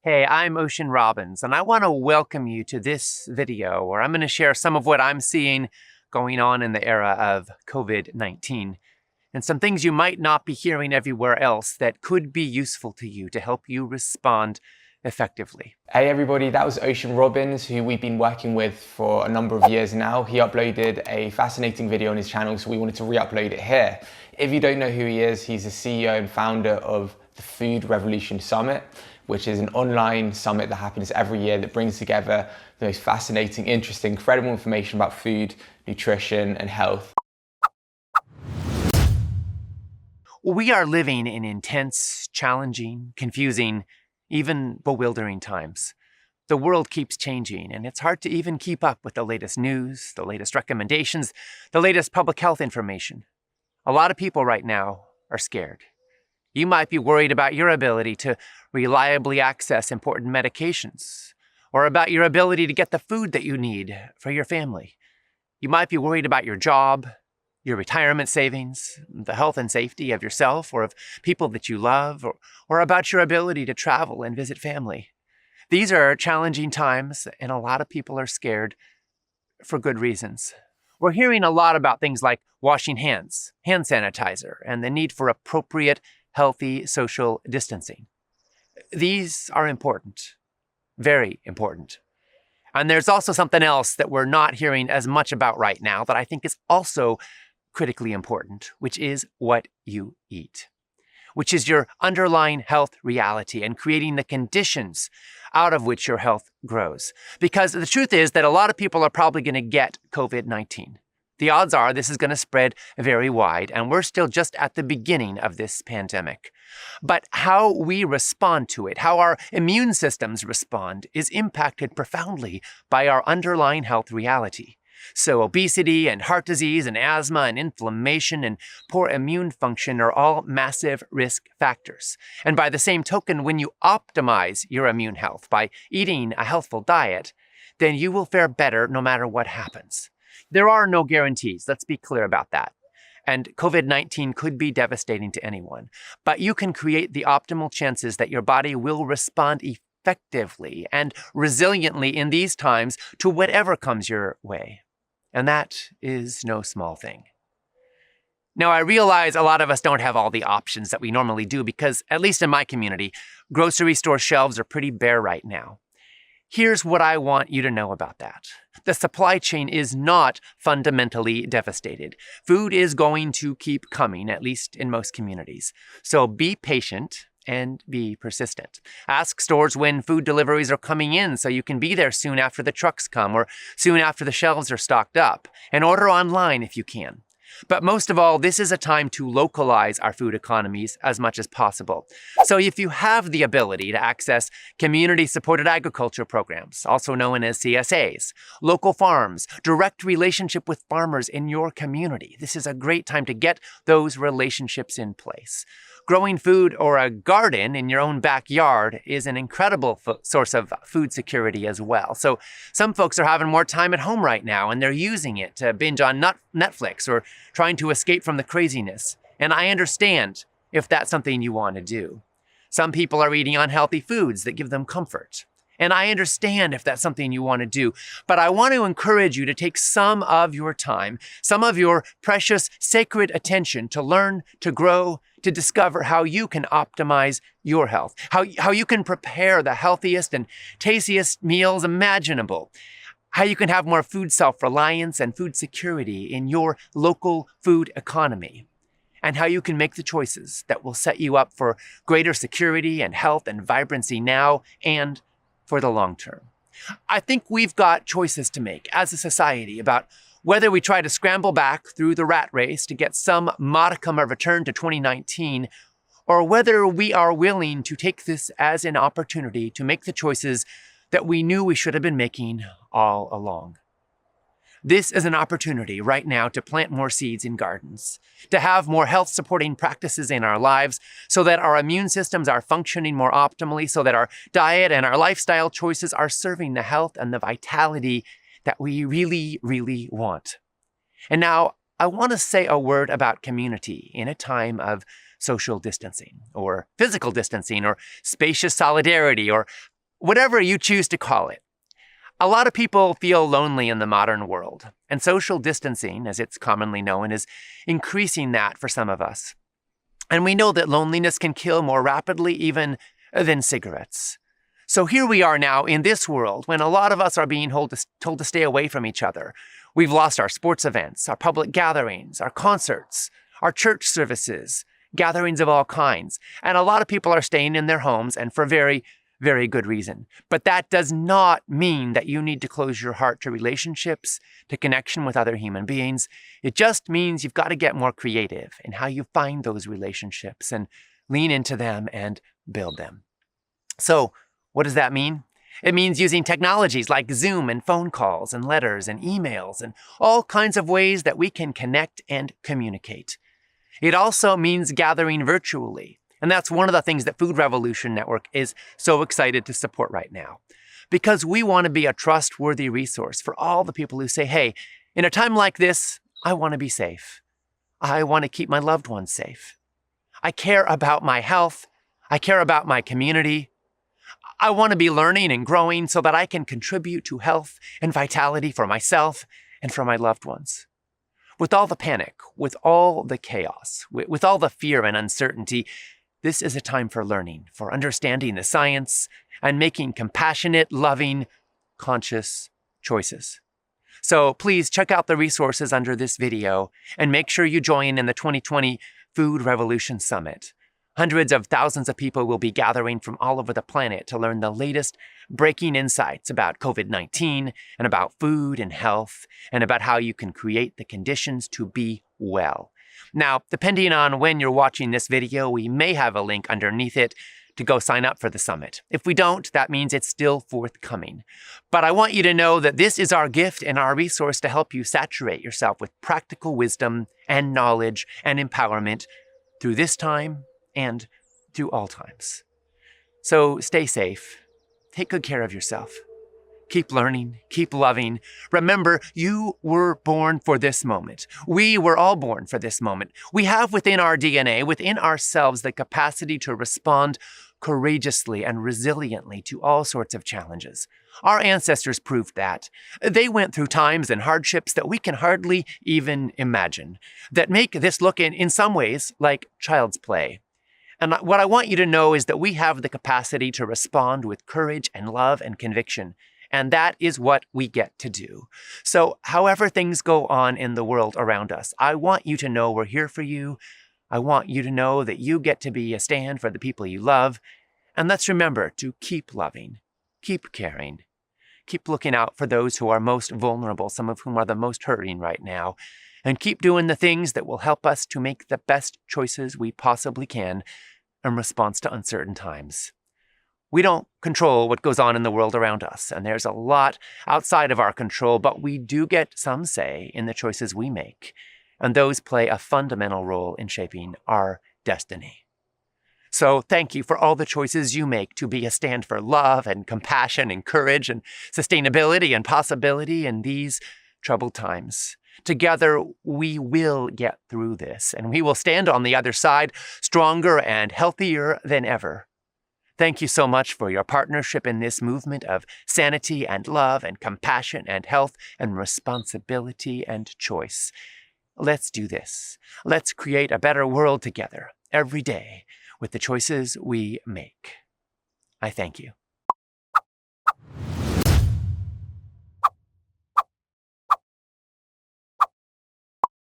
Hey, I'm Ocean Robbins, and I want to welcome you to this video where I'm going to share some of what I'm seeing going on in the era of COVID-19 and some things you might not be hearing everywhere else that could be useful to you to help you respond effectively. Hey everybody, that was Ocean Robbins, who we've been working with for a number of years now. He uploaded a fascinating video on his channel, so we wanted to re-upload it here. If you don't know who he is, he's the CEO and founder of the Food Revolution Summit, which is an online summit that happens every year that brings together the most fascinating, interesting, incredible information about food, nutrition, and health. We are living in intense, challenging, confusing, even bewildering times. The world keeps changing, and it's hard to even keep up with the latest news, the latest recommendations, the latest public health information. A lot of people right now are scared. You might be worried about your ability to reliably access important medications, or about your ability to get the food that you need for your family. You might be worried about your job, your retirement savings, the health and safety of yourself or of people that you love, or about your ability to travel and visit family. These are challenging times, and a lot of people are scared for good reasons. We're hearing a lot about things like washing hands, hand sanitizer, and the need for appropriate, healthy social distancing. These are important, very important. And there's also something else that we're not hearing as much about right now that I think is also critically important, which is what you eat, which is your underlying health reality and creating the conditions out of which your health grows. Because the truth is that a lot of people are probably going to get COVID-19. The odds are this is going to spread very wide, and we're still just at the beginning of this pandemic. But how we respond to it, how our immune systems respond, is impacted profoundly by our underlying health reality. So obesity and heart disease and asthma and inflammation and poor immune function are all massive risk factors. And by the same token, when you optimize your immune health by eating a healthful diet, then you will fare better no matter what happens. There are no guarantees, let's be clear about that. And COVID-19 could be devastating to anyone, but you can create the optimal chances that your body will respond effectively and resiliently in these times to whatever comes your way. And that is no small thing. Now, I realize a lot of us don't have all the options that we normally do because, at least in my community, grocery store shelves are pretty bare right now. Here's what I want you to know about that. The supply chain is not fundamentally devastated. Food is going to keep coming, at least in most communities. So be patient and be persistent. Ask stores when food deliveries are coming in so you can be there soon after the trucks come or soon after the shelves are stocked up. And order online if you can. But most of all, this is a time to localize our food economies as much as possible. So if you have the ability to access community-supported agriculture programs, also known as CSAs, local farms, direct relationship with farmers in your community, this is a great time to get those relationships in place. Growing food or a garden in your own backyard is an incredible source of food security as well. So some folks are having more time at home right now, and they're using it to binge on Netflix or trying to escape from the craziness. And I understand if that's something you want to do. Some people are eating unhealthy foods that give them comfort. And I understand if that's something you want to do, but I want to encourage you to take some of your time, some of your precious, sacred attention to learn, to grow, to discover how you can optimize your health, how you can prepare the healthiest and tastiest meals imaginable, how you can have more food self-reliance and food security in your local food economy, and how you can make the choices that will set you up for greater security and health and vibrancy now and for the long term. I think we've got choices to make as a society about whether we try to scramble back through the rat race to get some modicum of return to 2019, or whether we are willing to take this as an opportunity to make the choices that we knew we should have been making all along. This is an opportunity right now to plant more seeds in gardens, to have more health-supporting practices in our lives so that our immune systems are functioning more optimally, so that our diet and our lifestyle choices are serving the health and the vitality that we really, really want. And now, I want to say a word about community in a time of social distancing, or physical distancing, or spacious solidarity, or Whatever you choose to call it. A lot of people feel lonely in the modern world, and social distancing, as it's commonly known, is increasing that for some of us. And we know that loneliness can kill more rapidly even than cigarettes. So here we are now in this world when a lot of us are being told to stay away from each other. We've lost our sports events, our public gatherings, our concerts, our church services, gatherings of all kinds. And a lot of people are staying in their homes, and for very, very good reason. But that does not mean that you need to close your heart to relationships, to connection with other human beings. It just means you've got to get more creative in how you find those relationships and lean into them and build them. So, what does that mean? It means using technologies like Zoom and phone calls and letters and emails and all kinds of ways that we can connect and communicate. It also means gathering virtually. And that's one of the things that Food Revolution Network is so excited to support right now. Because we want to be a trustworthy resource for all the people who say, hey, in a time like this, I want to be safe. I want to keep my loved ones safe. I care about my health. I care about my community. I want to be learning and growing so that I can contribute to health and vitality for myself and for my loved ones. With all the panic, with all the chaos, with all the fear and uncertainty, this is a time for learning, for understanding the science, and making compassionate, loving, conscious choices. So please check out the resources under this video and make sure you join in the 2020 Food Revolution Summit. Hundreds of thousands of people will be gathering from all over the planet to learn the latest breaking insights about COVID-19 and about food and health and about how you can create the conditions to be well. Now, depending on when you're watching this video, we may have a link underneath it to go sign up for the summit. If we don't, that means it's still forthcoming. But I want you to know that this is our gift and our resource to help you saturate yourself with practical wisdom and knowledge and empowerment through this time and through all times. So stay safe. Take good care of yourself. Keep learning, keep loving. Remember, you were born for this moment. We were all born for this moment. We have within our DNA, within ourselves, the capacity to respond courageously and resiliently to all sorts of challenges. Our ancestors proved that. They went through times and hardships that we can hardly even imagine, that make this look in some ways like child's play. And what I want you to know is that we have the capacity to respond with courage and love and conviction. And that is what we get to do. So however things go on in the world around us, I want you to know we're here for you. I want you to know that you get to be a stand for the people you love. And let's remember to keep loving, keep caring, keep looking out for those who are most vulnerable, some of whom are the most hurting right now, and keep doing the things that will help us to make the best choices we possibly can in response to uncertain times. We don't control what goes on in the world around us, and there's a lot outside of our control, but we do get some say in the choices we make, and those play a fundamental role in shaping our destiny. So thank you for all the choices you make to be a stand for love and compassion and courage and sustainability and possibility in these troubled times. Together, we will get through this, and we will stand on the other side stronger and healthier than ever. Thank you so much for your partnership in this movement of sanity and love and compassion and health and responsibility and choice. Let's do this. Let's create a better world together every day with the choices we make. I thank you.